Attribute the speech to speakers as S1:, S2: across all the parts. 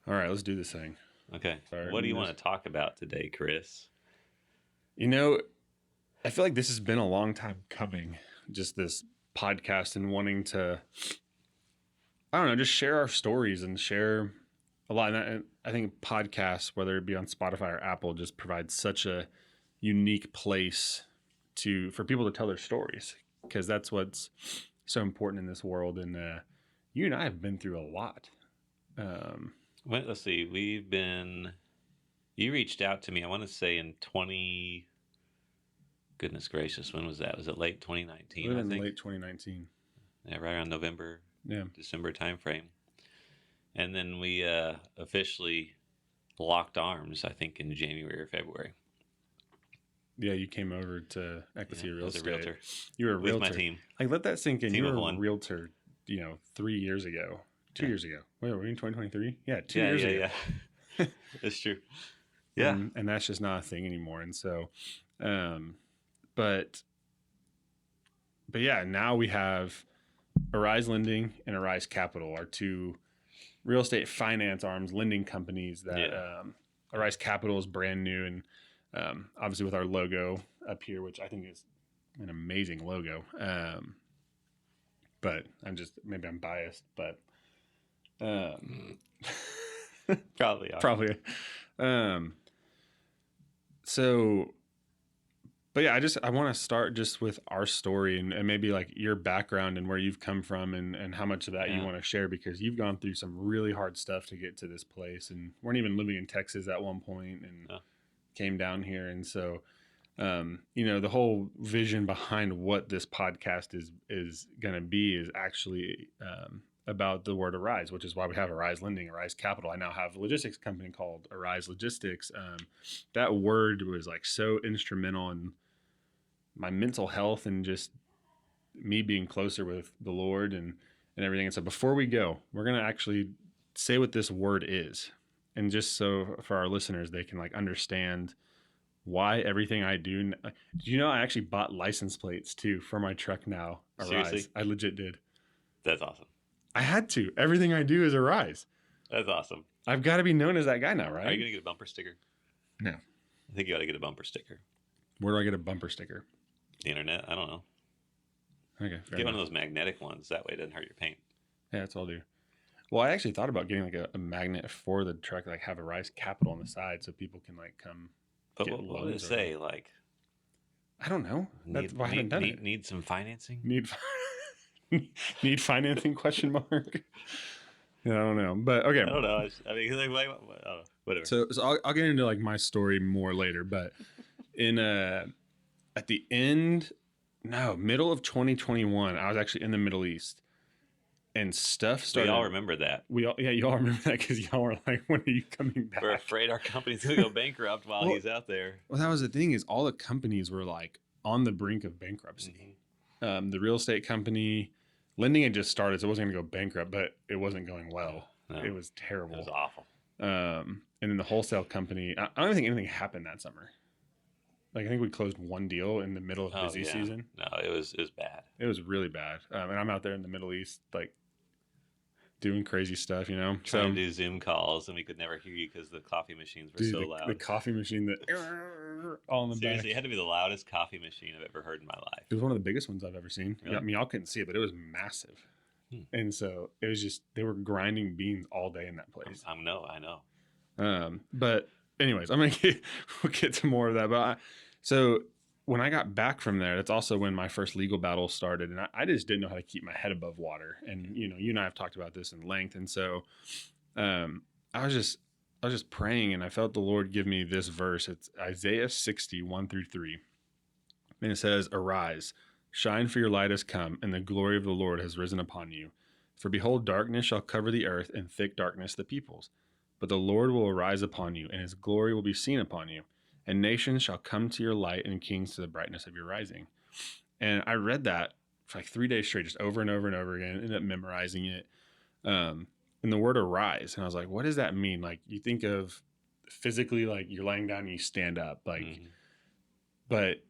S1: All right, let's do this thing.
S2: Okay.
S1: Sorry,
S2: What do you want to talk about today, Chris?
S1: You know, I feel like this has been a long time coming. Just this podcast and wanting to, I don't know, just share our stories and share a lot. And I think podcasts, whether it be on Spotify or Apple, just provides such a unique place for people to tell their stories, because that's what's so important in this world. And you and I have been through a lot.
S2: Well, let's see. You reached out to me, I want to say goodness gracious, when was that? Was it late 2019? I think
S1: Late 2019.
S2: Yeah, right around November,
S1: Yeah.
S2: December timeframe. And then we officially locked arms, I think, in January or February.
S1: Yeah, you came over to Equity Real Estate.
S2: As a realtor.
S1: You were a realtor.
S2: With my team.
S1: Like, let that sink in.
S2: Team
S1: You
S2: of
S1: were a
S2: one.
S1: realtor, 3 years ago. 2 years ago. Wait, were we in 2023? Yeah, 2
S2: Yeah,
S1: years ago.
S2: Yeah. That's true. Yeah.
S1: And that's just not a thing anymore. And so, but yeah, now we have Arise Lending and Arise Capital, our two real estate finance arms, lending companies that Arise Capital is brand new. And obviously with our logo up here, which I think is an amazing logo. But maybe I'm biased, but
S2: Probably.
S1: probably. So, but yeah, I want to start just with our story and maybe like your background and where you've come from and how much of that you want to share, because you've gone through some really hard stuff to get to this place and weren't even living in Texas at one point and came down here. And so, the whole vision behind what this podcast is going to be is actually, about the word Arise, which is why we have Arise Lending, Arise Capital. I now have a logistics company called Arise Logistics. That word was like so instrumental in my mental health and just me being closer with the Lord and everything. And so before we go, we're going to actually say what this word is. And just so for our listeners, they can like understand why everything I do. Do you know I actually bought license plates too for my truck now? Arise.
S2: Seriously?
S1: I legit did.
S2: That's awesome.
S1: I had to. Everything I do is Arise.
S2: That's awesome.
S1: I've got to be known as that guy now, right?
S2: Are you going to get a bumper sticker?
S1: No.
S2: I think you ought to get a bumper sticker.
S1: Where do I get a bumper sticker?
S2: The internet? I don't know.
S1: Okay.
S2: Get one of those magnetic ones. That way it doesn't hurt your paint.
S1: Yeah, that's all I'll do. Well, I actually thought about getting like a magnet for the truck, like have Arise Capital on the side so people can like come.
S2: But what would it say? Like,
S1: I don't know. That's why I haven't done it.
S2: Need some financing?
S1: Need financing? Question mark. Yeah, I don't know, but okay.
S2: I don't know. Whatever.
S1: So I'll get into like my story more later, but at the middle of 2021, I was actually in the Middle East, and stuff started.
S2: We all remember that.
S1: You all remember that because y'all were like, "When are you coming back?"
S2: We're afraid our company's gonna go bankrupt while he's out there.
S1: Well, that was the thing, is all the companies were like on the brink of bankruptcy. Mm-hmm. The real estate company, lending had just started, so it wasn't going to go bankrupt, but it wasn't going well. No, it was terrible.
S2: It was awful.
S1: And then the wholesale company, I don't even think anything happened that summer. Like, I think we closed one deal in the middle of busy season.
S2: No, it was bad.
S1: It was really bad. And I'm out there in the Middle East, like, doing crazy stuff,
S2: Trying to do Zoom calls, and we could never hear you because the coffee machines were so loud.
S1: The coffee machine that all in the
S2: Seriously,
S1: back.
S2: it had to be the loudest coffee machine I've ever heard in my life.
S1: It was one of the biggest ones I've ever seen.
S2: Really?
S1: I mean, y'all couldn't see it, but it was massive. And so it was just, they were grinding beans all day in that place.
S2: I know.
S1: But anyways, we'll get to more of that. But so when I got back from there, that's also when my first legal battle started. And I just didn't know how to keep my head above water. And, you and I have talked about this in length. And so I was just praying, and I felt the Lord give me this verse. It's Isaiah 60, 1-3. And it says, "Arise, shine, for your light has come, and the glory of the Lord has risen upon you. For behold, darkness shall cover the earth, and thick darkness the peoples. But the Lord will arise upon you, and his glory will be seen upon you. And nations shall come to your light, and kings to the brightness of your rising." And I read that for like 3 days straight, just over and over and over again. Ended up memorizing it. And the word arise. And I was like, what does that mean? Like, you think of physically, like you're laying down and you stand up. Like, but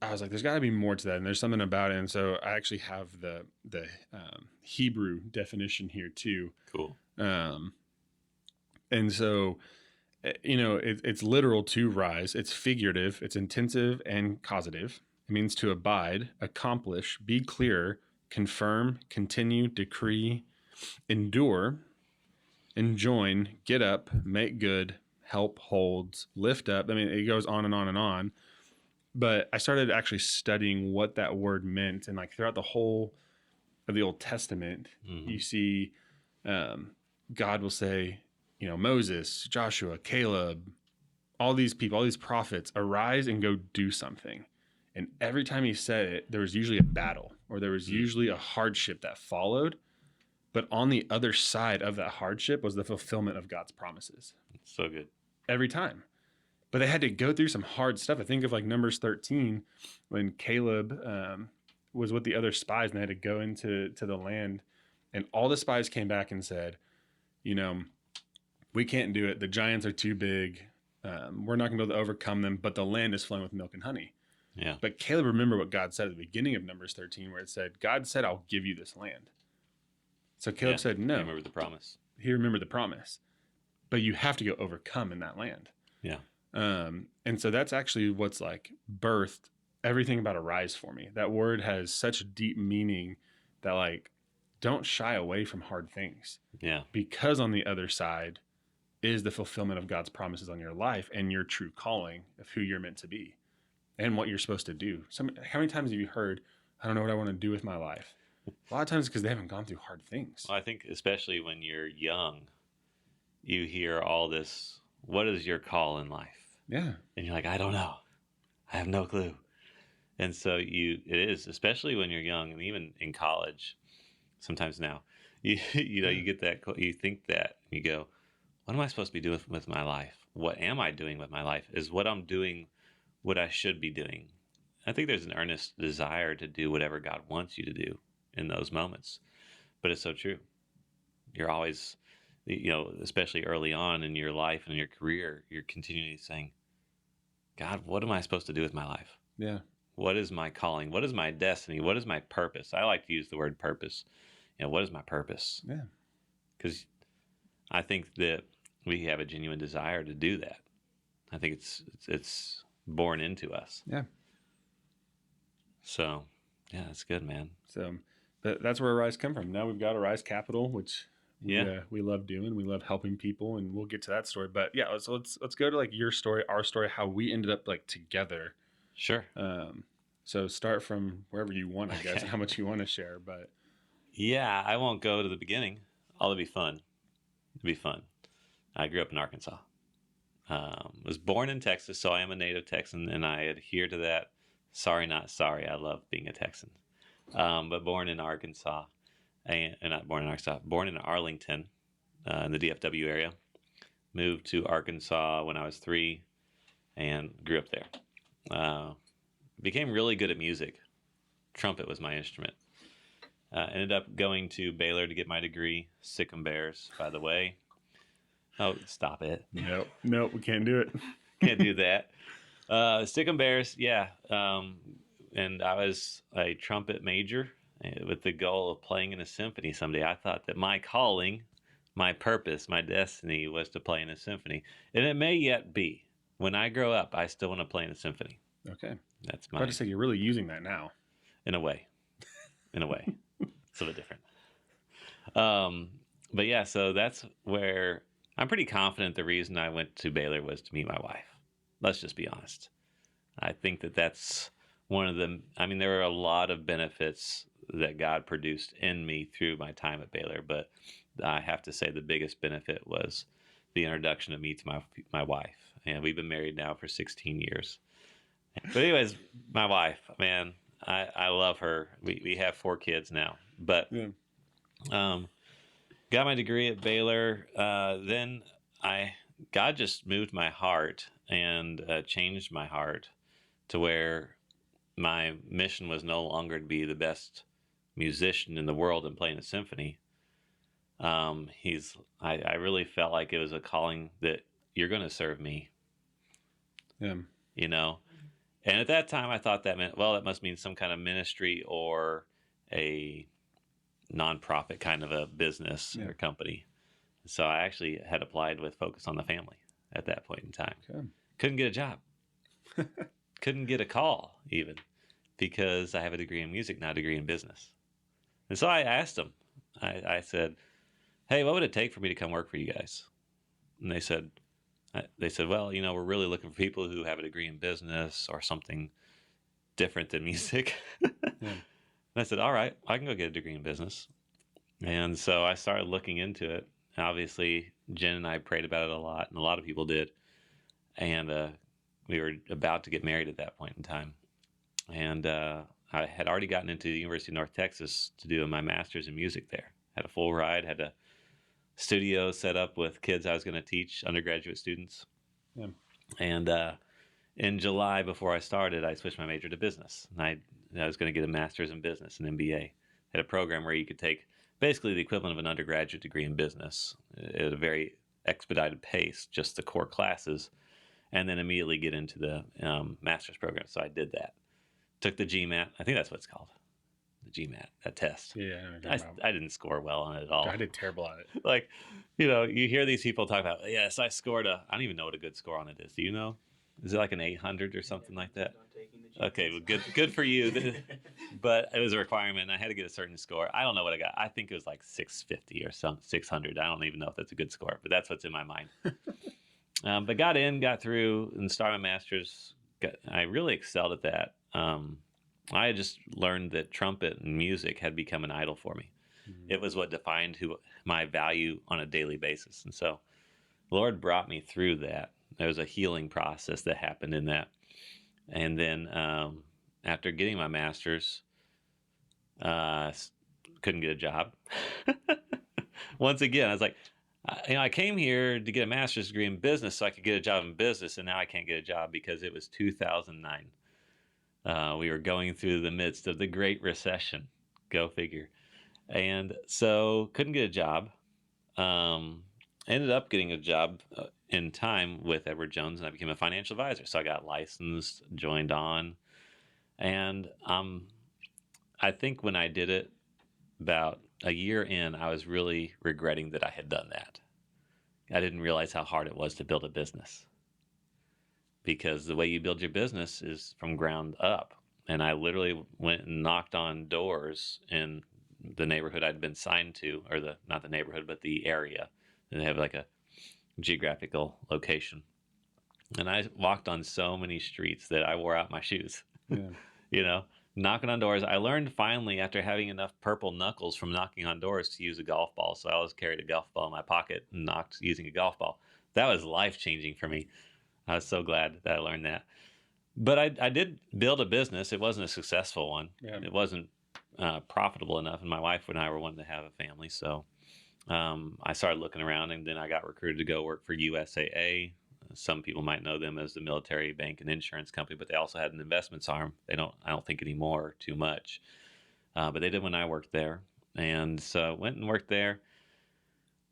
S1: I was like, there's got to be more to that. And there's something about it. And so I actually have the Hebrew definition here too.
S2: Cool.
S1: And so, it's literal to rise. It's figurative. It's intensive and causative. It means to abide, accomplish, be clear, confirm, continue, decree, endure, enjoin, get up, make good, help, holds, lift up. I mean, it goes on and on and on. But I started actually studying what that word meant. And like throughout the whole of the Old Testament, you see God will say, Moses, Joshua, Caleb, all these people, all these prophets, arise and go do something. And every time he said it, there was usually a battle or there was usually a hardship that followed. But on the other side of that hardship was the fulfillment of God's promises.
S2: So good.
S1: Every time. But they had to go through some hard stuff. I think of like Numbers 13 when Caleb was with the other spies and they had to go into the land. And all the spies came back and said, we can't do it. The giants are too big. We're not going to be able to overcome them, but the land is flowing with milk and honey.
S2: Yeah.
S1: But Caleb remembered what God said at the beginning of Numbers 13, where it said, God said, I'll give you this land. So Caleb said, no.
S2: He remembered the promise.
S1: He remembered the promise. But you have to go overcome in that land.
S2: Yeah.
S1: And so that's actually what's like birthed everything about Arise for me. That word has such deep meaning that like, don't shy away from hard things.
S2: Yeah.
S1: Because on the other side is the fulfillment of God's promises on your life and your true calling of who you're meant to be and what you're supposed to do. How many times have you heard, I don't know what I want to do with my life? A lot of times because they haven't gone through hard things.
S2: Well, I think especially when you're young, you hear all this, what is your call in life?
S1: Yeah.
S2: And you're like, I don't know. I have no clue. And so it is, especially when you're young and even in college, sometimes now, you get that, you think that, and you go, what am I supposed to be doing with my life? What am I doing with my life? Is what I'm doing what I should be doing? I think there's an earnest desire to do whatever God wants you to do in those moments. But it's so true. You're always, especially early on in your life and in your career, you're continually saying, God, what am I supposed to do with my life?
S1: Yeah.
S2: What is my calling? What is my destiny? What is my purpose? I like to use the word purpose. What is my purpose?
S1: Yeah.
S2: Because I think that we have a genuine desire to do that. I think it's born into us.
S1: Yeah.
S2: So, yeah, that's good, man.
S1: So that's where Arise come from. Now we've got Arise Capital, which we love doing. We love helping people, and we'll get to that story. But yeah, let's go to like your story, our story, how we ended up like together.
S2: Sure.
S1: So start from wherever you want, I guess, how much you want to share. But
S2: yeah, I won't go to the beginning. It'll be fun. It'll be fun. I grew up in Arkansas. Was born in Texas, so I am a native Texan, and I adhere to that. Sorry, not sorry. I love being a Texan. But born in Arkansas, and not born in Arkansas, born in Arlington, in the DFW area. Moved to Arkansas when I was 3, and grew up there. Became really good at music. Trumpet was my instrument. Ended up going to Baylor to get my degree. Sic 'em Bears, by the way. Oh, stop it.
S1: Nope, we can't do it.
S2: Can't do that. Sic 'em Bears, yeah. And I was a trumpet major with the goal of playing in a symphony someday. I thought that my calling, my purpose, my destiny was to play in a symphony. And it may yet be. When I grow up, I still want to play in a symphony.
S1: Okay.
S2: That's
S1: I was about to say, you're really using that now.
S2: In a way. It's a bit different. But yeah, so that's where I'm pretty confident the reason I went to Baylor was to meet my wife. Let's just be honest. I think that that's one of them. I mean, there were a lot of benefits that God produced in me through my time at Baylor, but I have to say the biggest benefit was the introduction of me to my wife. And we've been married now for 16 years. But anyways, my wife, man, I love her. We have 4 kids now. But got my degree at Baylor. Then God just moved my heart and changed my heart to where my mission was no longer to be the best musician in the world and playing a symphony. I really felt like it was a calling that you're going to serve me.
S1: Yeah.
S2: And at that time I thought that meant, well, that must mean some kind of ministry or a nonprofit kind of a business or company. So I actually had applied with Focus on the Family at that point in time.
S1: Okay.
S2: Couldn't get a job. Couldn't get a call even because I have a degree in music, not a degree in business. And so I asked them, I said, hey, what would it take for me to come work for you guys? And they said, well, we're really looking for people who have a degree in business or something different than music.
S1: Yeah.
S2: And I said, all right, I can go get a degree in business. And so I started looking into it. Obviously, Jen and I prayed about it a lot, and a lot of people did. And we were about to get married at that point in time. And I had already gotten into the University of North Texas to do my master's in music there. Had a full ride, had a studio set up with kids I was going to teach, undergraduate students.
S1: Yeah.
S2: And in July, before I started, I switched my major to business. And I was going to get a master's in business, an MBA. Had a program where you could take basically the equivalent of an undergraduate degree in business at a very expedited pace, just the core classes, and then immediately get into the master's program. So I did that. Took the GMAT. I think that's what it's called. The GMAT, that test.
S1: Yeah, I know what you're talking about.
S2: I didn't score well on it at all.
S1: I did terrible at it.
S2: Like, you hear these people talk about, yes, I scored I don't even know what a good score on it is. Do you know? Is it like an 800 or something like that? Okay, well, good for you. But it was a requirement, and I had to get a certain score. I don't know what I got. I think it was like 650 or 600. I don't even know if that's a good score, but that's what's in my mind. But got through, and started my master's. I really excelled at that. I had just learned that trumpet and music had become an idol for me. Mm-hmm. It was what defined my value on a daily basis. And so the Lord brought me through that. There was a healing process that happened in that. And then after getting my master's, couldn't get a job. Once again, I was like, I came here to get a master's degree in business so I could get a job in business, and now I can't get a job because it was 2009. We were going through the midst of the Great Recession. Go figure. And so couldn't get a job. Ended up getting a job in time with Edward Jones, and I became a financial advisor. So I got licensed, joined on. And I think when I did it, about a year in, I was really regretting that I had done that. I didn't realize how hard it was to build a business, because the way you build your business is from ground up. And I literally went and knocked on doors in the neighborhood I'd been signed to, or not the neighborhood, but the area. And they have like a geographical location. And I walked on so many streets that I wore out my shoes,
S1: Yeah.
S2: Knocking on doors. I learned finally, after having enough purple knuckles from knocking on doors, to use a golf ball. So I always carried a golf ball in my pocket and knocked using a golf ball. That was life-changing for me. I was so glad that I learned that. But I did build a business. It wasn't a successful one.
S1: Yeah.
S2: It wasn't profitable enough. And my wife and I were wanting to have a family. So I started looking around, and then I got recruited to go work for USAA. Some people might know them as the military bank and insurance company, but they also had an investments arm. I don't think anymore too much. But they did when I worked there. And so went and worked there.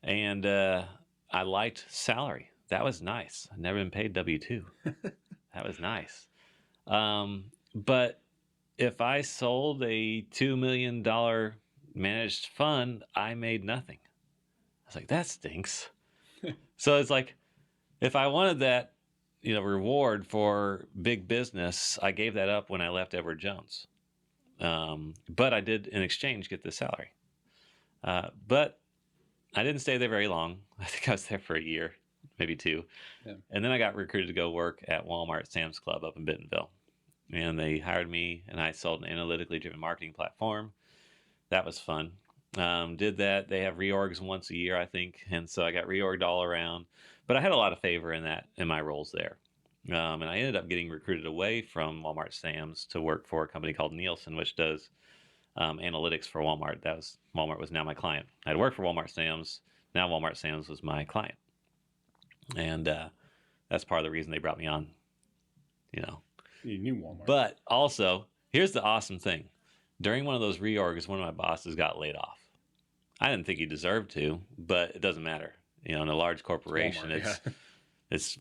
S2: And I liked salary. That was nice. I'd never been paid W-2. That was nice. But if I sold a $2 million managed fund, I made nothing. I was like, that stinks. So it's like, if I wanted that, reward for big business, I gave that up when I left Edward Jones. But I did, in exchange, get the salary. But I didn't stay there very long. I think I was there for a year, maybe two.
S1: Yeah.
S2: And then I got recruited to go work at Walmart Sam's Club up in Bentonville. And they hired me, and I sold an analytically driven marketing platform. That was fun. Did that. They have reorgs once a year, I think. And so I got reorged all around. But I had a lot of favor in my roles there. And I ended up getting recruited away from Walmart Sam's to work for a company called Nielsen, which does analytics for Walmart. Walmart was now my client. I'd worked for Walmart Sam's. Now Walmart Sam's was my client. And that's part of the reason they brought me on,
S1: You knew Walmart.
S2: But also, here's the awesome thing. During one of those reorgs, one of my bosses got laid off. I didn't think he deserved to, but it doesn't matter. In a large corporation,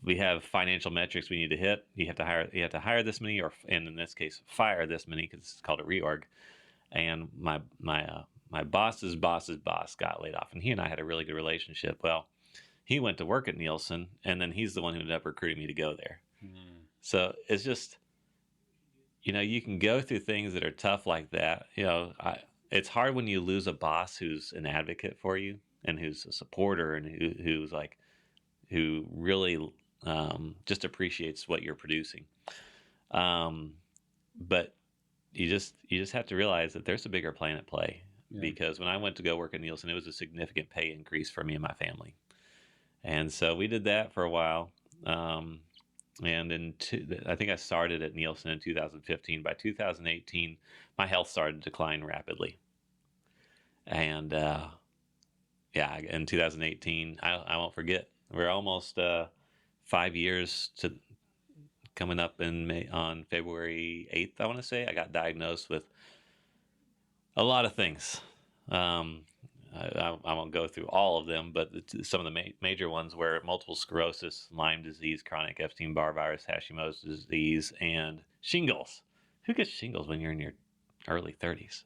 S2: we have financial metrics we need to hit. You have to hire this many, and in this case, fire this many, because it's called a reorg. And my my boss's boss's boss got laid off, and he and I had a really good relationship. Well, he went to work at Nielsen, and then he's the one who ended up recruiting me to go there. So it's just, you can go through things that are tough like that. It's hard when you lose a boss who's an advocate for you and who's a supporter and who really just appreciates what you're producing. But you just have to realize that there's a bigger plan at play.
S1: Yeah.
S2: Because when I went to go work at Nielsen, it was a significant pay increase for me and my family. And so we did that for a while. And I think I started at Nielsen in 2015. By 2018, my health started to decline rapidly. And in 2018, I won't forget. We're almost 5 years to coming up on February 8th, I want to say. I got diagnosed with a lot of things. I won't go through all of them, but some of the major ones were multiple sclerosis, Lyme disease, chronic Epstein-Barr virus, Hashimoto's disease, and shingles. Who gets shingles when you're in your early 30s?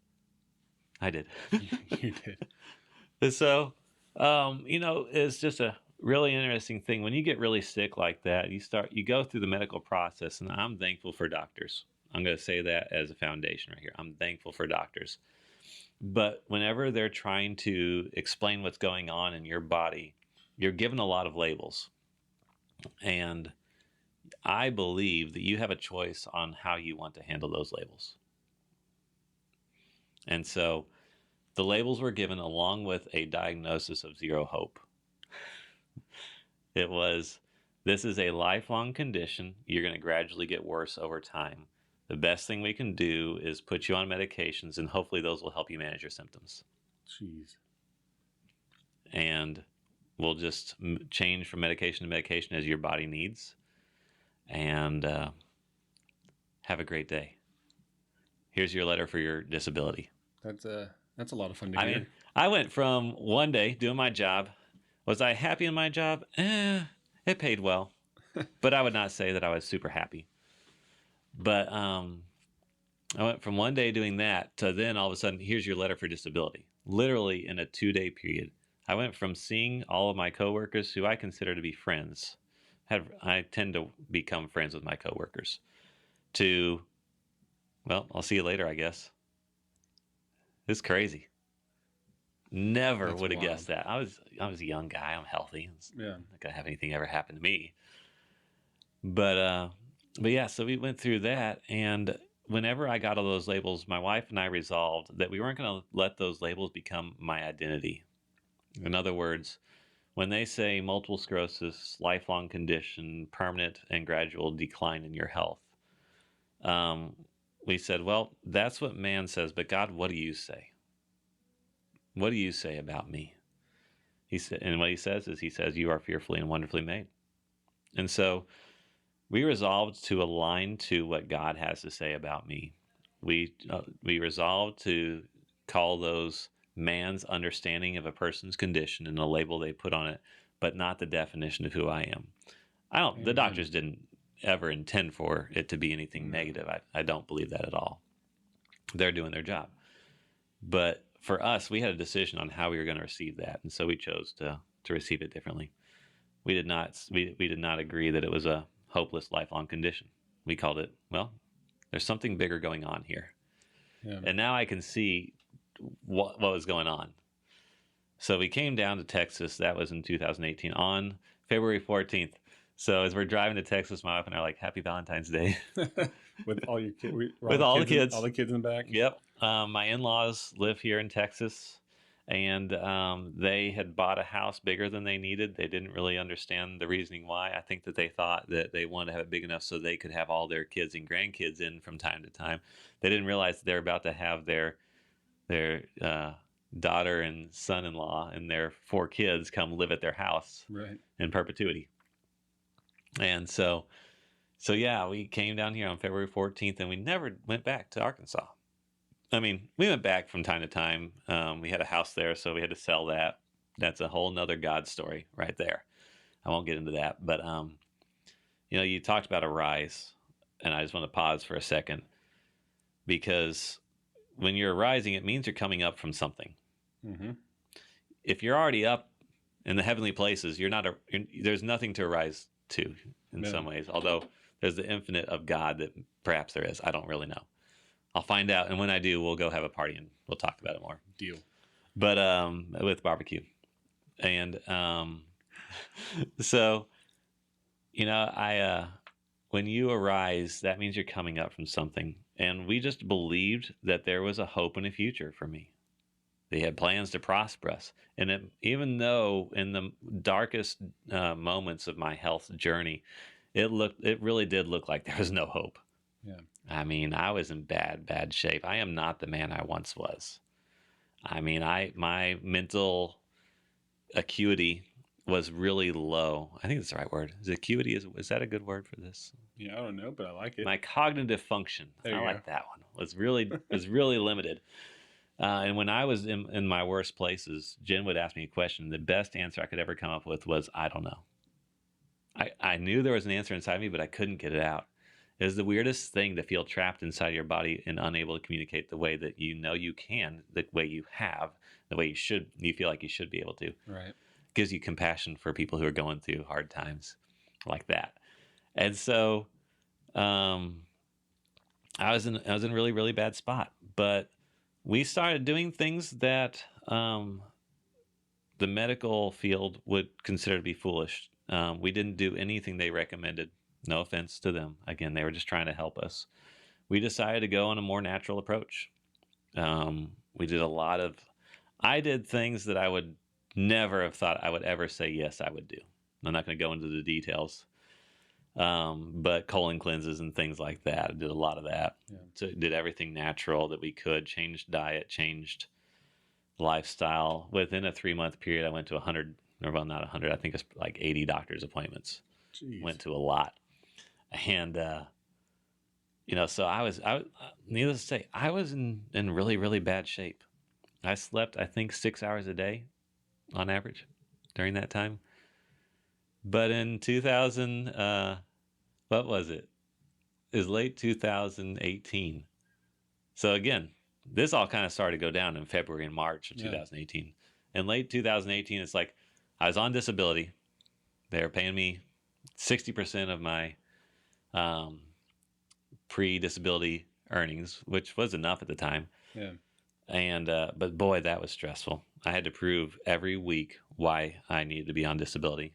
S2: I did.
S1: You did.
S2: And so, it's just a really interesting thing. When you get really sick like that, you go through the medical process, and I'm thankful for doctors. I'm going to say that as a foundation right here. I'm thankful for doctors. But whenever they're trying to explain what's going on in your body, you're given a lot of labels. And I believe that you have a choice on how you want to handle those labels. And so the labels were given along with a diagnosis of zero hope. It was, this is a lifelong condition. You're going to gradually get worse over time. The best thing we can do is put you on medications, and hopefully those will help you manage your symptoms.
S1: Jeez.
S2: And we'll just change from medication to medication as your body needs. And have a great day. Here's your letter for your disability.
S1: That's a lot of fun to hear.
S2: I went from one day doing my job. Was I happy in my job? It paid well. But I would not say that I was super happy. But I went from one day doing that to then all of a sudden, here's your letter for disability. Literally in a 2-day period. I went from seeing all of my coworkers who I consider to be friends. I tend to become friends with my coworkers. To, well, I'll see you later, I guess. It's crazy. Never would have guessed that. I was a young guy. I'm healthy.
S1: Yeah.
S2: Not gonna have anything ever happen to me. But yeah, so we went through that, and whenever I got all those labels, my wife and I resolved that we weren't going to let those labels become my identity. In other words, when they say multiple sclerosis, lifelong condition, permanent and gradual decline in your health, we said, well, that's what man says, but God, what do you say? What do you say about me? He said, and what he says is, he says, you are fearfully and wonderfully made. And so we resolved to align to what God has to say about me. We resolved to call those man's understanding of a person's condition and the label they put on it, but not the definition of who I am. The doctors didn't ever intend for it to be anything negative. I don't believe that at all. They're doing their job. But for us, we had a decision on how we were going to receive that, and so we chose to receive it differently. We did not agree that it was a hopeless lifelong condition. We called it, well, there's something bigger going on here. Yeah. And now I can see what was going on. So we came down to Texas. That was in 2018 on February 14th. So as we're driving to Texas, my wife and I are like, happy Valentine's Day.
S1: With all your kids.
S2: With all the kids.
S1: All the kids in the back.
S2: Yep. My in-laws live here in Texas, and they had bought a house bigger than they needed. They didn't really understand the reasoning why. I think that they thought that they wanted to have it big enough so they could have all their kids and grandkids in from time to time. They didn't realize that they're about to have their daughter and son-in-law and their 4 kids come live at their house in perpetuity. And so yeah, we came down here on February 14th, and we never went back to Arkansas. I mean, we went back from time to time. We had a house there, so we had to sell that. That's a whole nother God story right there. I won't get into that. But, you talked about a rise, and I just want to pause for a second, because when you're rising, it means you're coming up from something.
S1: Mm-hmm.
S2: If you're already up in the heavenly places, there's nothing to rise to in
S1: Yeah.
S2: some ways. Although there's the infinite of God that perhaps there is. I don't really know. I'll find out, and when I do, we'll go have a party and we'll talk about it more.
S1: Deal.
S2: But with barbecue, and so I when you arise, that means you're coming up from something, and we just believed that there was a hope and a future for me. They had plans to prosper us, and even though in the darkest moments of my health journey, it really did look like there was no hope.
S1: Yeah.
S2: I mean, I was in bad shape. I am not the man I once was. I mean, my mental acuity was really low. I think that's the right word. Is acuity, is that a good word for this?
S1: Yeah, I don't know, but I like it.
S2: My cognitive function,
S1: There
S2: I
S1: you
S2: like
S1: go.
S2: that one, was really limited. And when I was in my worst places, Jen would ask me a question. The best answer I could ever come up with was, I don't know. I knew there was an answer inside me, but I couldn't get it out. It was the weirdest thing to feel trapped inside your body and unable to communicate the way that you know you can, the way you have, the way you feel like you should be able to.
S1: Right.
S2: Gives you compassion for people who are going through hard times like that. And so I was in a really, really bad spot. But we started doing things that the medical field would consider to be foolish. We didn't do anything they recommended. No offense to them. Again, they were just trying to help us. We decided to go on a more natural approach. We did I did things that I would never have thought I would ever say yes I would do. I'm not going to go into the details. But colon cleanses and things like that. I did a lot of that.
S1: Yeah.
S2: So did everything natural that we could. Changed diet, changed lifestyle. Within a 3-month period, I went to 100, or well, not 100. I think it's like 80 doctor's appointments.
S1: Jeez.
S2: Went to a lot, and so I was. Needless to say, I was in really, really bad shape. I slept, I think, 6 hours a day, on average, during that time. But in 2000, what was it? It was late 2018. So again, this all kind of started to go down in February and March of 2018. In late 2018, it's like I was on disability. They were paying me 60% of my pre-disability earnings, which was enough at the time.
S1: Yeah.
S2: And but boy, that was stressful. I had to prove every week why I needed to be on disability,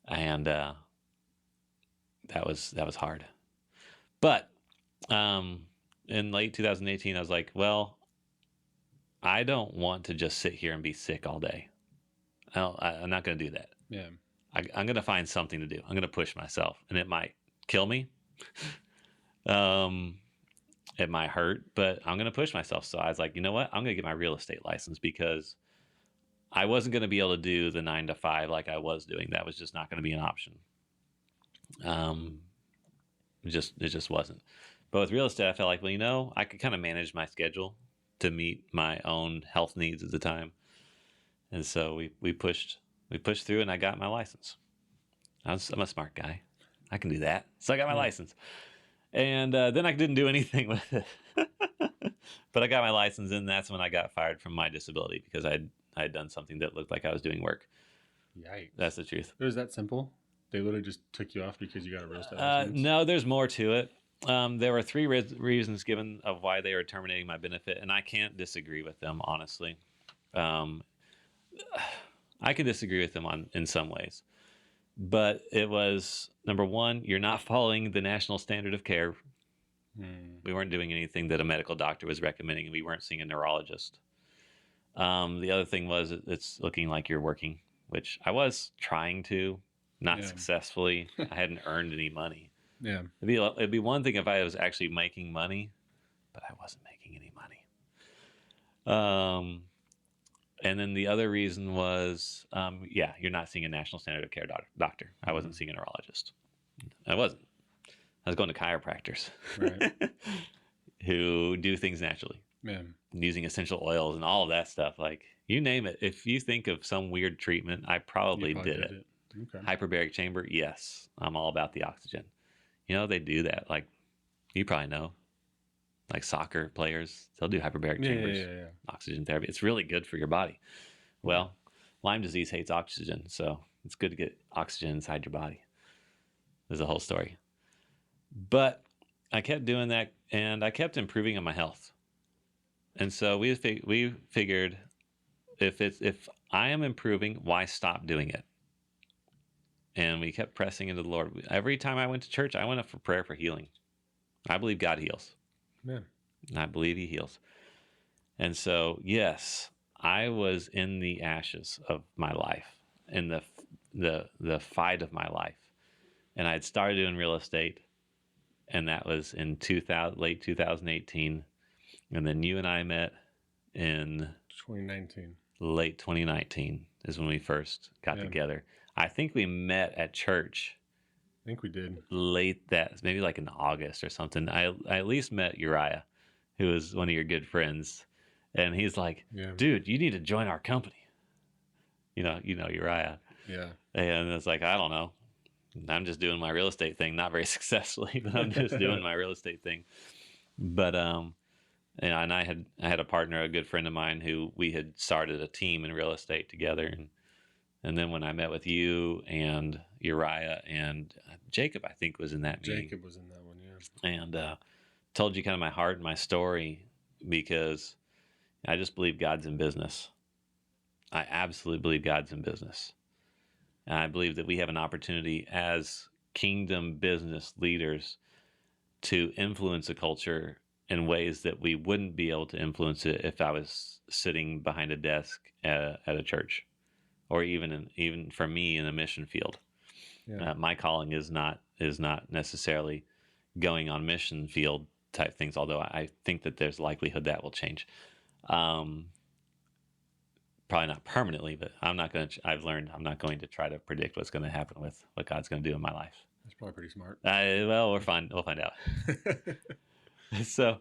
S2: and that was hard. But in late 2018, I was like, well, I don't want to just sit here and be sick all day. I'm not going to do that.
S1: Yeah.
S2: I'm going to find something to do. I'm going to push myself, and it might kill me. It might hurt, but I'm going to push myself. So I was like, you know what? I'm going to get my real estate license, because I wasn't going to be able to do the 9 to 5 like I was doing. That was just not going to be an option. It just wasn't. But with real estate, I felt like, well, I could kind of manage my schedule to meet my own health needs at the time. And so we pushed through, and I got my license. I'm a smart guy. I can do that. So I got my license. And then I didn't do anything with it. But I got my license, and that's when I got fired from my disability, because I had done something that looked like I was doing work.
S1: Yikes.
S2: That's the truth.
S1: It was that simple? They literally just took you off because you got a real estate license?
S2: No, there's more to it. There were 3 reasons given of why they were terminating my benefit, and I can't disagree with them, honestly. I can disagree with them in some ways. But it was, number 1, you're not following the national standard of care. We weren't doing anything that a medical doctor was recommending, and we weren't seeing a neurologist. The other thing was, it's looking like you're working, which I was trying to, not successfully. I hadn't earned any money.
S1: Yeah.
S2: It'd be one thing if I was actually making money, but I wasn't making any money. And then the other reason was, you're not seeing a national standard of care doctor. I wasn't seeing a neurologist. I wasn't. I was going to chiropractors,
S1: Right.
S2: who do things naturally, using essential oils and all of that stuff. Like, you name it. If you think of some weird treatment, I probably did it.
S1: Okay.
S2: Hyperbaric chamber, yes. I'm all about the oxygen. They do that. Like, you probably know. like soccer players, they'll do hyperbaric chambers, oxygen therapy. It's really good for your body. Well, Lyme disease hates oxygen, so it's good to get oxygen inside your body. There's a whole story. But I kept doing that, and I kept improving on my health. And so we figured, if I am improving, why stop doing it? And we kept pressing into the Lord. Every time I went to church, I went up for prayer for healing. I believe God heals.
S1: Man.
S2: And I believe he heals. And so, yes, I was in the ashes of my life, in the fight of my life. And I had started doing real estate, and that was in late 2018. And then you and I met in
S1: 2019.
S2: Late 2019 is when we first got together. I think we met at church.
S1: I think we did.
S2: Maybe like in August or something. I at least met Uriah, who was one of your good friends. And he's like, dude, you need to join our company. You know Uriah.
S1: Yeah.
S2: And it's like, I don't know. I'm just doing my real estate thing, not very successfully, but I'm just doing my real estate thing. But and I had a partner, a good friend of mine, who we had started a team in real estate together. And then when I met with you and Uriah and Jacob, I think was in that meeting.
S1: Jacob was in that one, yeah.
S2: And told you kind of my heart and my story, because I just believe God's in business. I absolutely believe God's in business. And I believe that we have an opportunity as kingdom business leaders to influence a culture in ways that we wouldn't be able to influence it if I was sitting behind a desk at a church, or even for me in a mission field. Yeah. My calling is not necessarily going on mission field type things, although I think that there's likelihood that will change. Probably not permanently, but I've learned I'm not going to try to predict what's going to happen with what God's going to do in my life.
S1: That's probably pretty smart.
S2: Well, we'll find out. So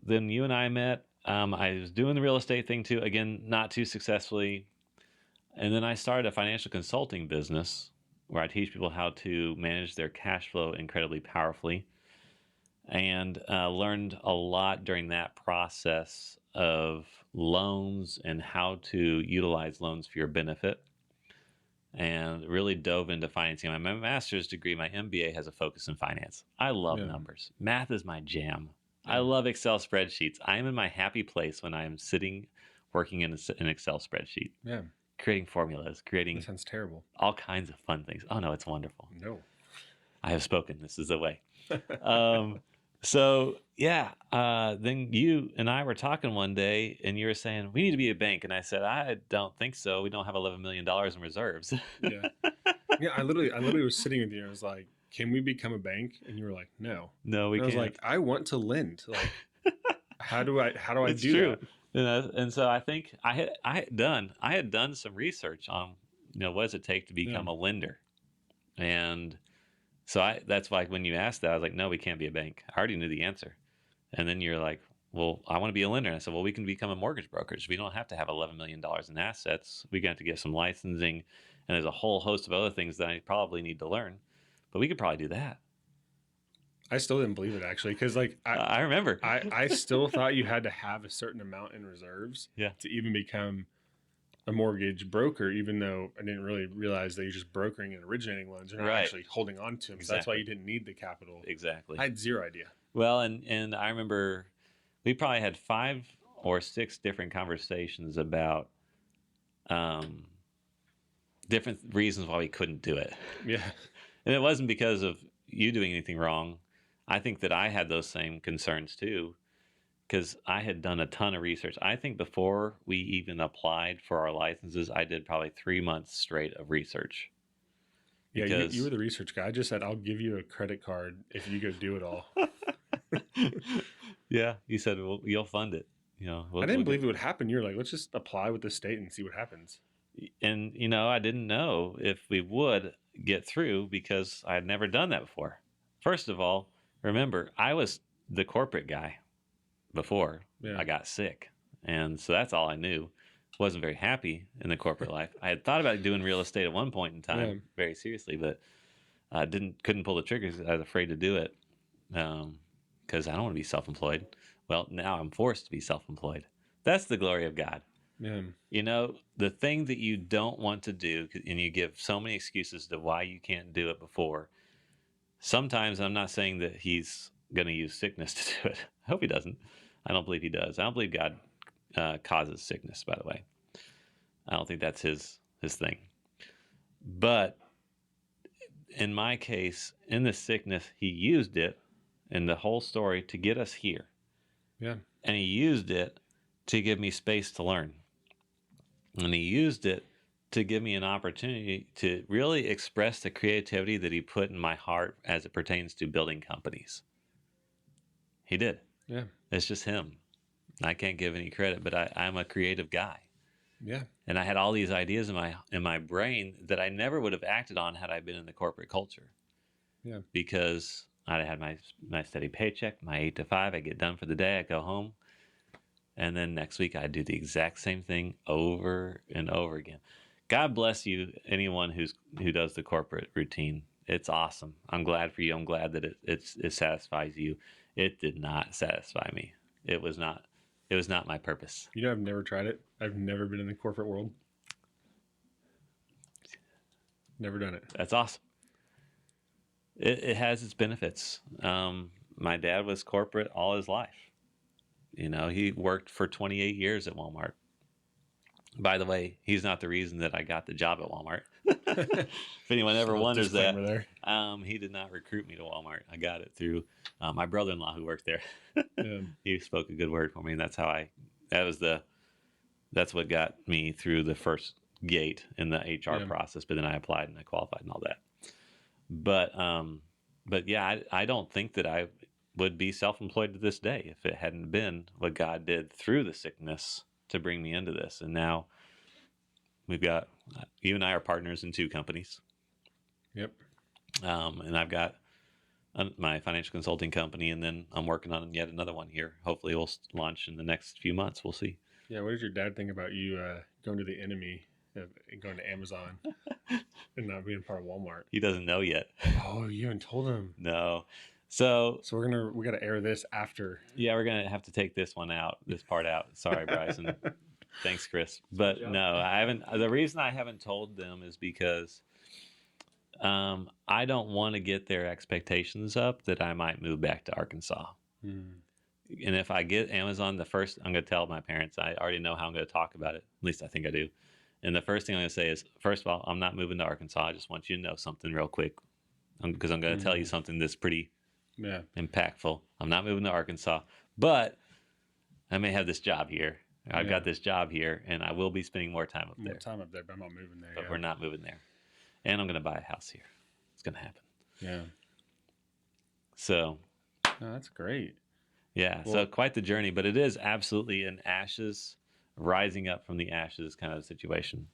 S2: then you and I met. I was doing the real estate thing too, again, not too successfully. And then I started a financial consulting business where I teach people how to manage their cash flow incredibly powerfully, and learned a lot during that process of loans and how to utilize loans for your benefit, and really dove into financing. My master's degree, my MBA, has a focus in finance. I love numbers. Math is my jam. I love Excel spreadsheets. I am in my happy place when I am sitting working in an Excel spreadsheet. Yeah. Creating formulas,
S1: That sounds terrible.
S2: all kinds of fun things. Oh, no, it's wonderful.
S1: No.
S2: I have spoken. This is the way. Then you and I were talking one day, and you were saying, we need to be a bank. And I said, I don't think so. We don't have $11 million in reserves.
S1: Yeah. I literally was sitting with you, and I was like, can we become a bank? And you were like, no.
S2: No, we
S1: can't. I was like, I want to lend. Like, how do I do
S2: true.
S1: that?
S2: And so I think I had done some research on, what does it take to become a lender? And so that's why when you asked that, I was like, no, we can't be a bank. I already knew the answer. And then you're like, well, I want to be a lender. And I said, well, we can become a mortgage brokerage. We don't have to have $11 million in assets. We got to get some licensing. And there's a whole host of other things that I probably need to learn. But we could probably do that.
S1: I still didn't believe it, actually, because
S2: I remember.
S1: I still thought you had to have a certain amount in reserves to even become a mortgage broker, even though I didn't really realize that you're just brokering and originating loans. You're not actually holding on to them. Exactly. So that's why you didn't need the capital.
S2: Exactly.
S1: I had zero idea.
S2: Well, and I remember we probably had 5 or 6 different conversations about different reasons why we couldn't do it.
S1: Yeah.
S2: And it wasn't because of you doing anything wrong. I think that I had those same concerns too, because I had done a ton of research. I think before we even applied for our licenses, I did probably 3 months straight of research.
S1: Yeah, you were the research guy. I just said, I'll give you a credit card if you go do it all.
S2: Yeah, you said, well, you'll fund it.
S1: I didn't believe it would happen. You're like, let's just apply with the state and see what happens.
S2: And, I didn't know if we would get through because I had never done that before. First of all, remember, I was the corporate guy before I got sick. And so that's all I knew. Wasn't very happy in the corporate life. I had thought about doing real estate at one point in time very seriously, but couldn't pull the trigger because I was afraid to do it. because I don't want to be self-employed. Well, now I'm forced to be self-employed. That's the glory of God.
S1: Yeah.
S2: You know, the thing that you don't want to do, and you give so many excuses to why you can't do it before. Sometimes I'm not saying that he's going to use sickness to do it. I hope he doesn't. I don't believe he does. I don't believe God causes sickness, by the way. I don't think that's his thing. But in my case, in the sickness, he used it in the whole story to get us here.
S1: Yeah.
S2: And he used it to give me space to learn. And he used it to give me an opportunity to really express the creativity that he put in my heart as it pertains to building companies. He did.
S1: Yeah.
S2: It's just him. I can't give any credit, but I'm a creative guy.
S1: Yeah.
S2: And I had all these ideas in my brain that I never would have acted on had I been in the corporate culture.
S1: Yeah.
S2: Because I had my steady paycheck, my 8 to 5. I get done for the day. I go home. And then next week, I do the exact same thing over and over again. God bless you, anyone who does the corporate routine. It's awesome. I'm glad for you. I'm glad that it satisfies you. It did not satisfy me. It was not my purpose.
S1: You know, I've never tried it. I've never been in the corporate world. Never done it.
S2: That's awesome. It has its benefits. My dad was corporate all his life. You know, he worked for 28 years at Walmart. By the way, he's not the reason that I got the job at Walmart. If anyone ever wonders that, he did not recruit me to Walmart. I got it through my brother-in-law who worked there.
S1: Yeah.
S2: He spoke a good word for me, and that's what got me through the first gate in the HR process. But then I applied and I qualified and all that. But yeah, I don't think that I would be self-employed to this day if it hadn't been what God did through the sickness to bring me into this. And now you and I are partners in 2 companies.
S1: Yep.
S2: And I've got my financial consulting company, and then I'm working on yet another one here. Hopefully we'll launch in the next few months. We'll see.
S1: Yeah. What does your dad think about you going to the enemy and going to Amazon and not being part of Walmart?
S2: He doesn't know yet.
S1: Oh, you haven't told him.
S2: No. So
S1: we got to air this after.
S2: Yeah, we're gonna have to take this part out. Sorry, Bryson. Thanks, Chris. But no, I haven't. The reason I haven't told them is because I don't want to get their expectations up that I might move back to Arkansas. And if I get Amazon, I'm going to tell my parents. I already know how I'm going to talk about it. At least I think I do. And the first thing I'm going to say is, first of all, I'm not moving to Arkansas. I just want you to know something real quick, because I'm going to tell you something that's pretty impactful. I'm not moving to Arkansas, but I may have this job here. I've got this job here, and I will be spending more time up there.
S1: But I'm not moving there.
S2: But we're not moving there. And I'm going to buy a house here. It's going to happen.
S1: Yeah.
S2: So.
S1: Oh, that's great.
S2: Yeah. Well, so quite the journey, but it is absolutely an ashes, rising up from the ashes kind of situation.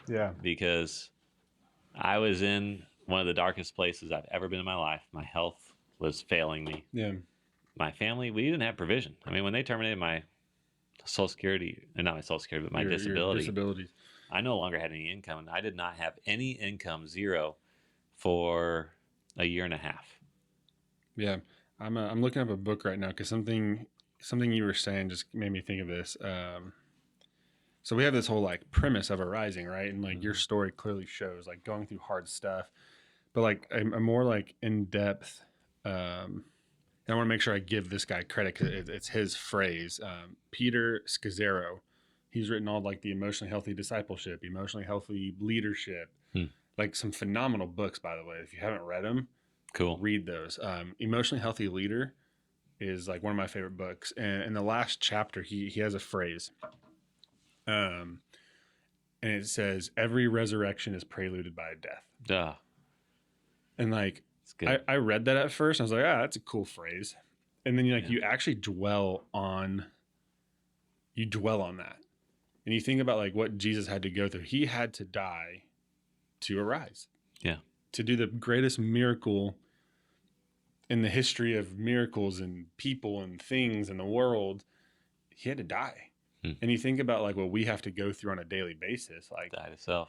S1: Yeah.
S2: Because I was in one of the darkest places I've ever been in my life. My health was failing me.
S1: Yeah.
S2: My family, we didn't have provision. I mean, when they terminated my Social Security, not my Social Security, but my disabilities, I no longer had any income. And I did not have any income, zero, for a year and a half.
S1: Yeah. I'm looking up a book right now because something you were saying just made me think of this. So we have this whole like premise of arising, right? And like your story clearly shows like going through hard stuff, but like a more like in depth. And I want to make sure I give this guy credit because it's his phrase. Peter Scazzaro, he's written all like the Emotionally Healthy Discipleship, Emotionally Healthy Leadership, like some phenomenal books, by the way. If you haven't read them,
S2: cool, read
S1: those. Emotionally Healthy Leader is like one of my favorite books. And in the last chapter, he has a phrase. And it says, every resurrection is preluded by a death.
S2: Duh.
S1: And like, I read that at first. And I was like, that's a cool phrase. And then you actually dwell on that. And you think about like what Jesus had to go through. He had to die to arise.
S2: Yeah.
S1: To do the greatest miracle in the history of miracles and people and things in the world. He had to die. And you think about like what we have to go through on a daily basis, like
S2: die to self.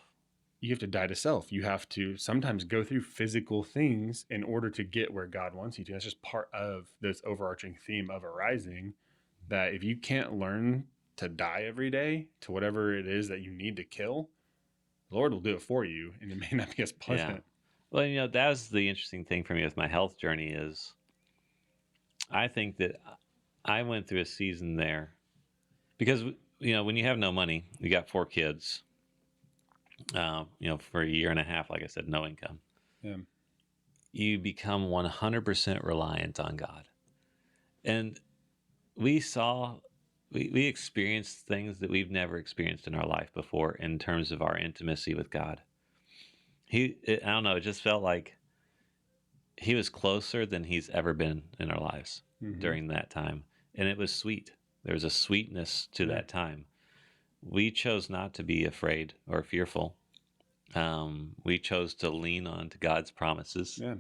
S1: you have to die to self. You have to sometimes go through physical things in order to get where God wants you to. That's just part of this overarching theme of arising, that if you can't learn to die every day to whatever it is that you need to kill, the Lord will do it for you, and it may not be as
S2: Yeah.
S1: pleasant.
S2: Well, that was the interesting thing for me with my health journey is I think that I went through a season there because, when you have no money, you got 4 kids, for a year and a half, like I said, no income.
S1: Yeah.
S2: You become 100% reliant on God. And we experienced things that we've never experienced in our life before in terms of our intimacy with God. I don't know, it just felt like he was closer than he's ever been in our lives during that time. And it was sweet. There was a sweetness to that time. We chose not to be afraid or fearful. We chose to lean on to God's promises.
S1: Yeah.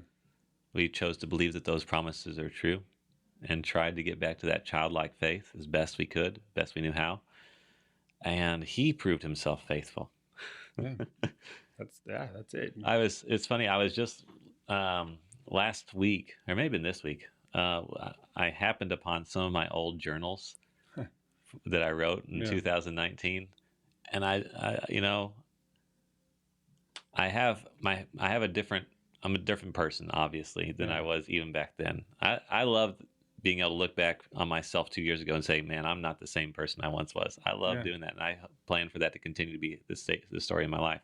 S2: We chose to believe that those promises are true and tried to get back to that childlike faith as best we could, best we knew how. And he proved himself faithful.
S1: Yeah. That's it.
S2: It's funny. I was just, last week, or maybe this week, I happened upon some of my old journals that I wrote in 2019. And I'm a different person, obviously, than I was even back then. I love being able to look back on myself 2 years ago and say, man, I'm not the same person I once was. I love doing that. And I plan for that to continue to be the story of my life.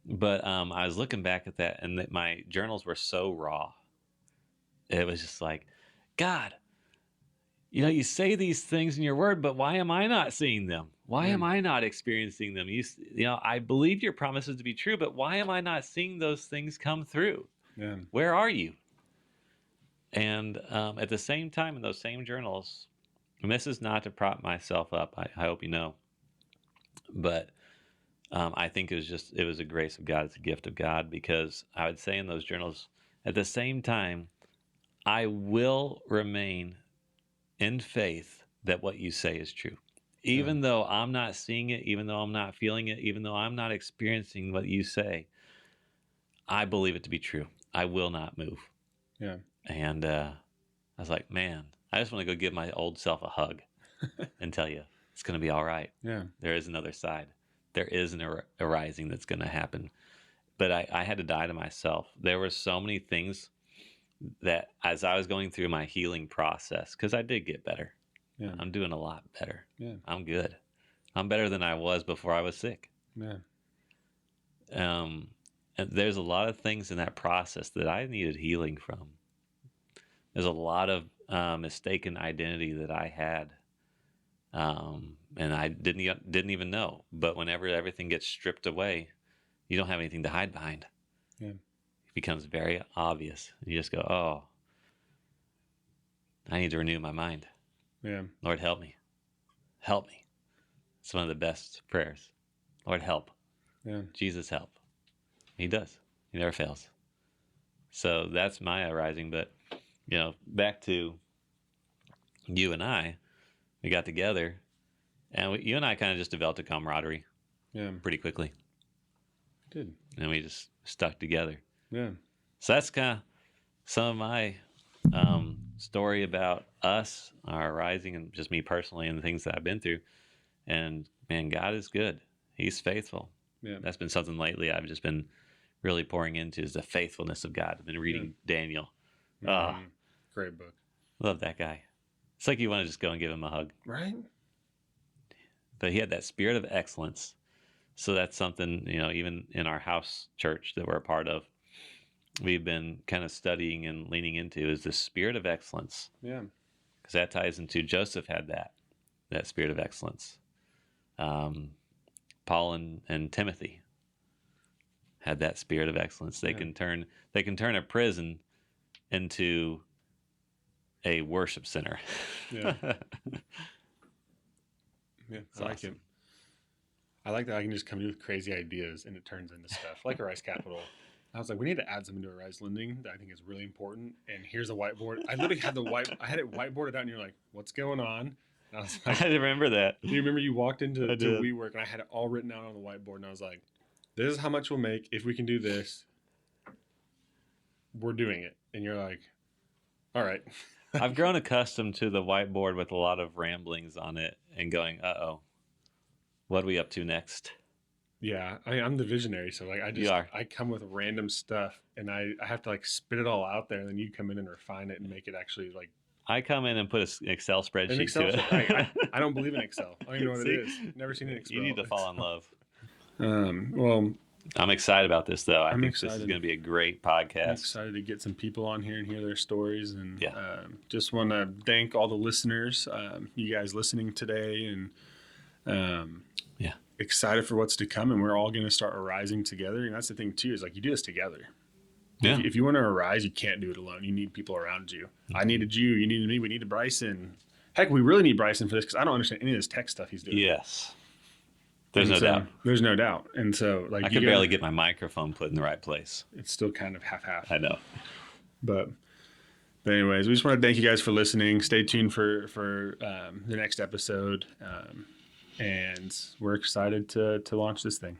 S2: But I was looking back at that, and my journals were so raw. It was just like, God, you say these things in your word, but why am I not seeing them? Why am I not experiencing them? I believe your promises to be true, but why am I not seeing those things come through?
S1: Yeah.
S2: Where are you? And at the same time, in those same journals, and this is not to prop myself up, I hope you know, but I think it was a grace of God. It's a gift of God, because I would say in those journals, at the same time, I will remain in faith that what you say is true. Even though I'm not seeing it, even though I'm not feeling it, even though I'm not experiencing what you say, I believe it to be true. I will not move.
S1: Yeah.
S2: And I was like, man, I just want to go give my old self a hug and tell you it's going to be all right.
S1: Yeah.
S2: There is another side. There is an arising that's going to happen. But I had to die to myself. There were so many things that as I was going through my healing process, because I did get better.
S1: Yeah.
S2: I'm doing a lot better.
S1: Yeah.
S2: I'm good. I'm better than I was before I was sick.
S1: Yeah.
S2: And there's a lot of things in that process that I needed healing from. There's a lot of mistaken identity that I had, and I didn't even know. But whenever everything gets stripped away, you don't have anything to hide behind.
S1: Yeah.
S2: It becomes very obvious. You just go, "Oh, I need to renew my mind.
S1: Yeah.
S2: Lord, help me. Help me." It's one of the best prayers. Lord, help.
S1: Yeah.
S2: Jesus, help. He does. He never fails. So that's my arising. But, back to you and I, we got together, and you and I kind of just developed a camaraderie
S1: Yeah.
S2: pretty quickly.
S1: Good.
S2: And we just stuck together.
S1: Yeah.
S2: So that's kind of some of my story about us, our rising, and just me personally and the things that I've been through. And man, God is good. He's faithful.
S1: Yeah.
S2: That's been something lately I've just been really pouring into, is the faithfulness of God. I've been reading Daniel.
S1: Great book.
S2: Love that guy. It's like you want to just go and give him a hug.
S1: Right?
S2: But he had that spirit of excellence. So that's something, even in our house church that we're a part of, we've been kind of studying and leaning into, is the spirit of excellence.
S1: Yeah.
S2: Because that ties into Joseph had that spirit of excellence. Paul and Timothy had that spirit of excellence. They can turn a prison into a worship center.
S1: Yeah. Yeah.
S2: It's
S1: I like
S2: awesome.
S1: it. I like that I can just come in with crazy ideas and it turns into stuff like Arise Capital. I was like, we need to add something to Arise Lending that I think is really important. And here's a whiteboard. I literally had I had it whiteboarded out, and you're like, what's going on? And I was like,
S2: I remember that.
S1: do you remember you walked into
S2: I did.
S1: WeWork and I had it all written out on the whiteboard, and I was like, this is how much we'll make if we can do this. We're doing it. And you're like, all right.
S2: I've grown accustomed to the whiteboard with a lot of ramblings on it and going, uh-oh, what are we up to next?
S1: Yeah, I'm the visionary, so like
S2: You are.
S1: I come with random stuff, and I have to like spit it all out there, and then you come in and refine it and make it actually like
S2: I come in and put an Excel spreadsheet
S1: an Excel.
S2: to
S1: I,
S2: it.
S1: I don't believe in Excel. I don't even know what
S2: See?
S1: it is. Never seen an Excel.
S2: You need to fall in love.
S1: Well,
S2: I'm excited about this, though. I
S1: I'm
S2: think this is
S1: excited.
S2: going to be a great
S1: I'm
S2: podcast.
S1: excited to get some people on here and hear their stories, and
S2: Yeah.
S1: just want to thank all the listeners, you guys listening today, and
S2: Yeah.
S1: excited for what's to come. And we're all going to start arising together. And that's the thing too, is like you do this together.
S2: Yeah.
S1: If you want to arise, you can't do it alone. You need people around you. I needed you. You needed me. We needed Bryson. Heck, we really need Bryson for this because I don't understand any of this tech stuff he's doing.
S2: Yes. There's
S1: And
S2: no
S1: so,
S2: doubt.
S1: There's no doubt. And so, like,
S2: I could barely get my microphone put in the right place.
S1: It's still kind of half-half.
S2: I know.
S1: But anyways, we just want to thank you guys for listening. Stay tuned for the next episode, and we're excited to launch this thing.